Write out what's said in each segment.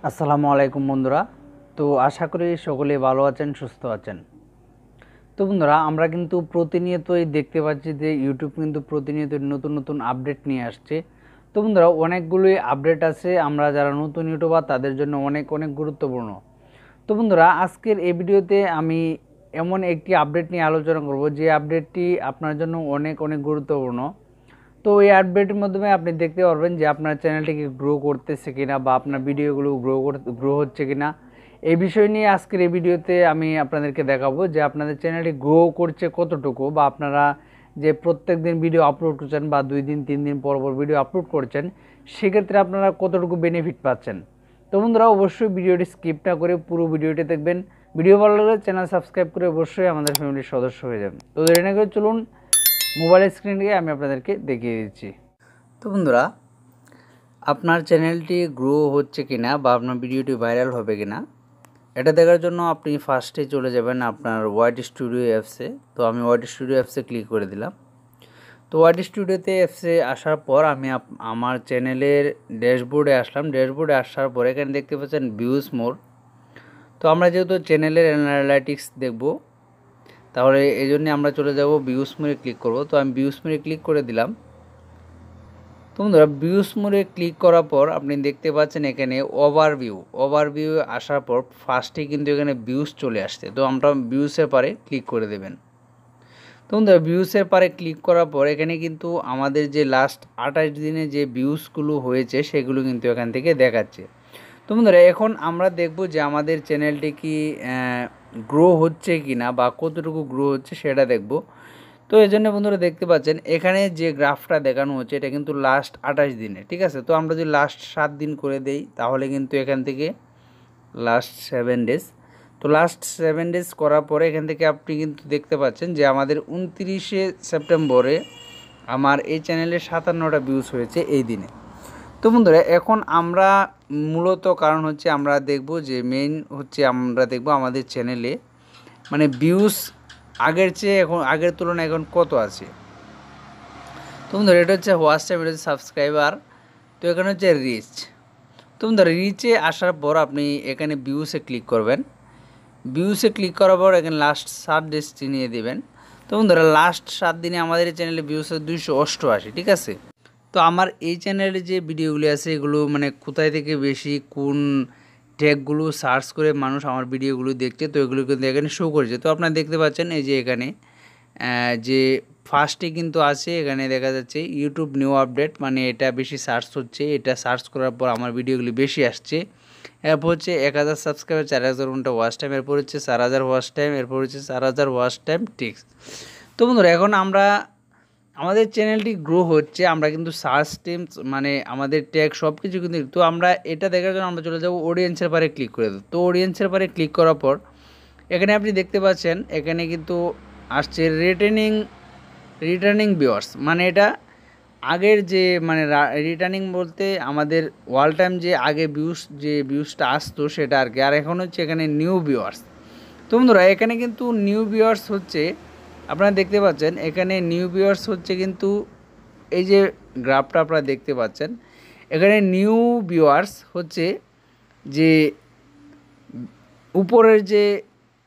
আসসালামু আলাইকুম বন্ধুরা। তো আশা করি সকলেই ভালো আছেন, সুস্থ আছেন। তো বন্ধুরা, আমরা কিন্তু প্রতিনিয়তই দেখতে পাচ্ছি যে ইউটিউব কিন্তু প্রতিনিয়ত নতুন নতুন আপডেট নিয়ে আসছে। তো বন্ধুরা, অনেকগুলোই আপডেট আছে, আমরা যারা নতুন ইউটিউবার তাদের জন্য অনেক অনেক গুরুত্বপূর্ণ। তো বন্ধুরা, আজকের এই ভিডিওতে আমি এমন একটি আপডেট নিয়ে আলোচনা করব যে আপডেটটি আপনার জন্য অনেক অনেক গুরুত্বপূর্ণ। তো এই আপডেটের মাধ্যমে আপনি দেখতে পারবেন যে আপনার চ্যানেলটিকে গ্রো করতেছে কিনা বা আপনার ভিডিওগুলো গ্রো হচ্ছে কিনা। এই বিষয় নিয়ে আজকের এই ভিডিওতে আমি আপনাদেরকে দেখাবো যে আপনাদের চ্যানেলটি গ্রো করছে কতটুকু, বা আপনারা যে প্রত্যেক দিন ভিডিও আপলোড করছেন বা 2 দিন 3 দিন পর পর ভিডিও আপলোড করছেন, সেক্ষেত্রে আপনারা কতটুকু বেনিফিট পাচ্ছেন। তো বন্ধুরা, অবশ্যই ভিডিওটি স্কিপ না করে পুরো ভিডিওটি দেখবেন। ভিডিও ভালো লাগলে চ্যানেল সাবস্ক্রাইব করে অবশ্যই আমাদের ফ্যামিলির সদস্য হয়ে যাবেন। তো দেরি না করে চলুন মোবাইল স্ক্রিনে আমি আপনাদেরকে দেখিয়ে দিচ্ছি। তো বন্ধুরা, আপনার চ্যানেলটি গ্রো হচ্ছে কিনা বা আপনার ভিডিওটি ভাইরাল হবে কিনা এটা দেখার জন্য আপনি ফার্স্টে চলে যাবেন আপনার ওয়াইড স্টুডিও অ্যাপসে। তো আমি ওয়াইড স্টুডিও অ্যাপসে ক্লিক করে দিলাম। তো ওয়াইড স্টুডিওতে অ্যাপসে আসার পর আমি আমার চ্যানেলের ড্যাশবোর্ডে আসলাম। ড্যাশবোর্ডে আসার পর এখানে দেখতে পাচ্ছেন ভিউজ মোর। তো আমরা যেহেতু চ্যানেলের অ্যানালাইটিক্স দেখব, তাহলে এই জন্যে আমরা চলে যাব ভিউজ মোরে ক্লিক করব। তো আমি ভিউজ মোরে ক্লিক করে দিলাম। তো বন্ধুরা, ভিউজ মোরে ক্লিক করার পর আপনি দেখতে পাচ্ছেন এখানে ওভারভিউ আসার পর ফার্স্টে কিন্তু এখানে ভিউজ চলে আসছে। তো আমরা ভিউসের পারে ক্লিক করে দেবেন। তো বন্ধুরা, ভিউসের পারে ক্লিক করার পর এখানে কিন্তু আমাদের যে লাস্ট 28 দিনে যে ভিউসগুলো হয়েছে সেগুলো কিন্তু এখান থেকে দেখাচ্ছে। তো বন্ধুরা, এখন আমরা দেখব যে আমাদের চ্যানেলটি কি গ্রো হচ্ছে কি না বা কতটুকু গ্রো হচ্ছে সেটা দেখব। তো এই জন্য বন্ধুরা দেখতে পাচ্ছেন এখানে যে গ্রাফটা দেখানো হচ্ছে এটা কিন্তু লাস্ট 28 দিনে, ঠিক আছে। তো আমরা যদি লাস্ট 7 দিন করে দেই তাহলে কিন্তু এখান থেকে লাস্ট 7 ডেজ। তো লাস্ট 7 ডেজ করার পরে এখান থেকে আপনি কিন্তু দেখতে পাচ্ছেন যে আমাদের 29শে সেপ্টেম্বরে আমার এই চ্যানেলে 57টা ভিউজ হয়েছে এই দিনে। তো বন্ধুরা, এখন আমরা মূলত কারণ হচ্ছে আমরা দেখব যে মেইন হচ্ছে আমরা দেখব আমাদের চ্যানেলে মানে ভিউজ আগের চেয়ে এখন আগের তুলনায় এখন কত আছে। তো বন্ধুরা, এটা হচ্ছে ওয়াচ টাইম, এটা হচ্ছে সাবস্ক্রাইবার, তো এখানে হচ্ছে রিচ। তো বন্ধুরা, রিচে আসার পর আপনি এখানে ভিউসে ক্লিক করবেন। ভিউসে ক্লিক করার পর এখানে লাস্ট 7 ডেজ নিয়ে দেবেন। তো বন্ধুরা, লাস্ট 7 দিনে আমাদের এই চ্যানেলে ভিউস 288, ঠিক আছে। তো আমার এই চ্যানেলে যে ভিডিওগুলি আছে এগুলো মানে কোথায় থেকে বেশি কোন ট্যাগগুলো সার্চ করে মানুষ আমার ভিডিওগুলো দেখছে, তো এগুলো কিন্তু এখানে শো করেছে। তো আপনারা দেখতে পাচ্ছেন এই যে এখানে যে ফার্স্টে কিন্তু আছে, এখানে দেখা যাচ্ছে ইউটিউব নিউ আপডেট, মানে এটা বেশি সার্চ হচ্ছে। এটা সার্চ করার পর আমার ভিডিওগুলি বেশি আসছে। এরপর হচ্ছে 1000 সাবস্ক্রাইবার, 4000 ঘন্টা ওয়াচ টাইম, এরপর হচ্ছে 4000 ওয়াচ টাইম, এরপর হচ্ছে 4000 ওয়াচ টাইম টিক্স। তো বন্ধুরা, এখন আমরা আমাদের চ্যানেলটি গ্রো হচ্ছে, আমরা কিন্তু সার্চ টিমস মানে আমাদের ট্যাগ সব কিছু কিন্তু। তো আমরা এটা দেখার জন্য আমরা চলে যাব অডিয়েন্সের পারে ক্লিক করে দেবো। তো অডিয়েন্সের পারে ক্লিক করার পর এখানে আপনি দেখতে পাচ্ছেন এখানে কিন্তু আসছে রিটার্নিং ভিউয়ার্স, মানে এটা আগের যে মানে রিটার্নিং বলতে আমাদের ওয়াল টাইম যে আগে ভিউজটা আসতো সেটা আর কি। আর এখন হচ্ছে এখানে নিউ ভিউয়ার্স। তো বন্ধুরা, এখানে কিন্তু নিউ ভিউয়ার্স হচ্ছে, আপনারা দেখতে পাচ্ছেন এখানে নিউ ভিউয়ার্স হচ্ছে কিন্তু এই যে গ্রাফটা আপনারা দেখতে পাচ্ছেন এখানে নিউ ভিউয়ার্স হচ্ছে যে উপরের যে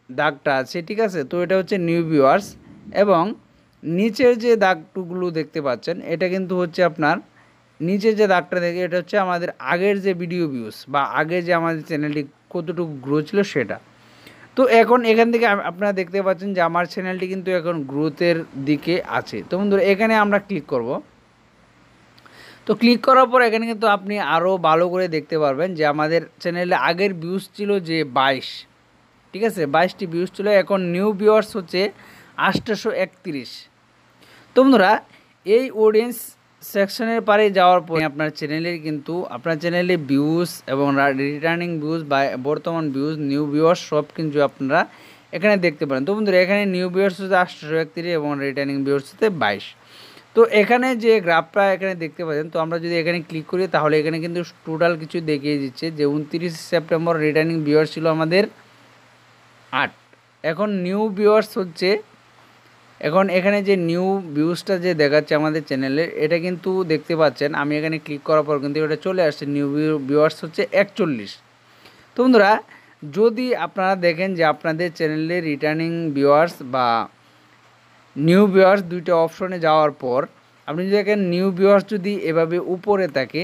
দাগটা আছে, ঠিক আছে। তো এটা হচ্ছে নিউ ভিউয়ার্স, এবং নিচের যে দাগগুলো দেখতে পাচ্ছেন এটা কিন্তু হচ্ছে আপনার নিচের যে দাগটা দেখে এটা হচ্ছে আমাদের আগের যে ভিডিও ভিউজ বা আগে যে আমাদের চ্যানেলটি কতটুকু গ্রো ছিল সেটা। তো এখন এখান থেকে আপনারা দেখতে পাচ্ছেন যে আমার চ্যানেলটি কিন্তু এখন গ্রোথের দিকে আছে। তো বন্ধুরা, এখানে আমরা ক্লিক করব। তো ক্লিক করার পর এখানে কিন্তু আপনি আরও ভালো করে দেখতে পারবেন যে আমাদের চ্যানেলে আগের ভিউজ ছিল যে 22, ঠিক আছে, 22টি ভিউজ ছিল। এখন নিউ ভিউয়ার্স হচ্ছে 831। তো বন্ধুরা, এই অডিয়েন্স সেকশনের পারে যাওয়ার পরে আপনার চ্যানেলের কিন্তু আপনার চ্যানেলে ভিউজ এবং রিটার্নিং ভিউজ বা বর্তমান ভিউজ নিউ ভিউয়ার্স সব কিন্তু আপনারা এখানে দেখতে পারেন। তো বন্ধুরা, এখানে নিউ ভিউয়ার্স হচ্ছে 831 এবং রিটার্নিং ভিউয়ার্স হচ্ছে 22। তো এখানে যে গ্রাফটা এখানে দেখতে পাচ্ছেন, তো আমরা যদি এখানে ক্লিক করি তাহলে এখানে কিন্তু টোটাল কিছু দেখিয়ে দিচ্ছে যে 29 সেপ্টেম্বর রিটার্নিং ভিউয়ার্স ছিল আমাদের 8। এখন নিউ ভিউয়ার্স হচ্ছে, এখন এখানে যে নিউ ভিউজটা যে দেখাচ্ছে আমাদের চ্যানেলে এটা কিন্তু দেখতে পাচ্ছেন আমি এখানে ক্লিক করার পর কিন্তু এটা চলে আসছে নিউ ভিউয়ার্স হচ্ছে 41। তো বন্ধুরা, যদি আপনারা দেখেন যে আপনাদের চ্যানেলে রিটার্নিং ভিউয়ার্স বা নিউ ভিউয়ার্স দুইটা অপশনে যাওয়ার পর আপনি যদি দেখেন নিউ ভিউয়ার্স যদি এভাবে উপরে থাকে,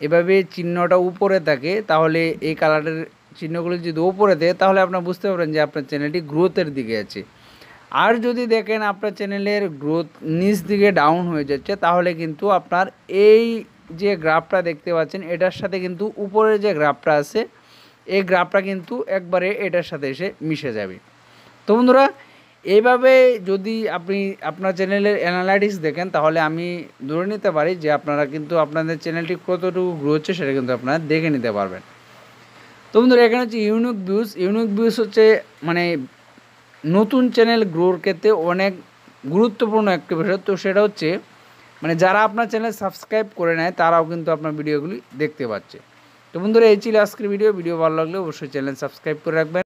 এভাবে চিহ্নটা উপরে থাকে, তাহলে এই কালারের চিহ্নগুলো যদি উপরে থাকে তাহলে আপনারা বুঝতে পারবেন যে আপনার চ্যানেলটি গ্রোথের দিকে আছে। আর যদি দেখেন আপনার চ্যানেলের গ্রোথ নিচ দিকে ডাউন হয়ে যাচ্ছে, তাহলে কিন্তু আপনার এই যে গ্রাফটা দেখতে পাচ্ছেন এটার সাথে কিন্তু উপরের যে গ্রাফটা আছে এই গ্রাফটা কিন্তু একবারে এটার সাথে এসে মিশে যাবে। তো বন্ধুরা, এইভাবে যদি আপনি আপনার চ্যানেলের অ্যানালাইটিক্স দেখেন তাহলে আমি ধরে নিতে পারি যে আপনারা কিন্তু আপনাদের চ্যানেলটি কতটুকু গ্রো হচ্ছে সেটা কিন্তু আপনারা দেখে নিতে পারবেন। তো বন্ধুরা, এখানে হচ্ছে ইউনিক ভিউজ হচ্ছে মানে নতুন চ্যানেল গ্রোর ক্ষেত্রে অনেক গুরুত্বপূর্ণ একটি বিষয়। তো সেটা হচ্ছে মানে যারা আপনার চ্যানেল সাবস্ক্রাইব করে নেয় তারাও কিন্তু আপনার ভিডিওগুলি দেখতে পাচ্ছে। তো বন্ধুরা, এই ছিল আজকের ভিডিও ভালো লাগলে অবশ্যই চ্যানেল সাবস্ক্রাইব করে রাখবেন।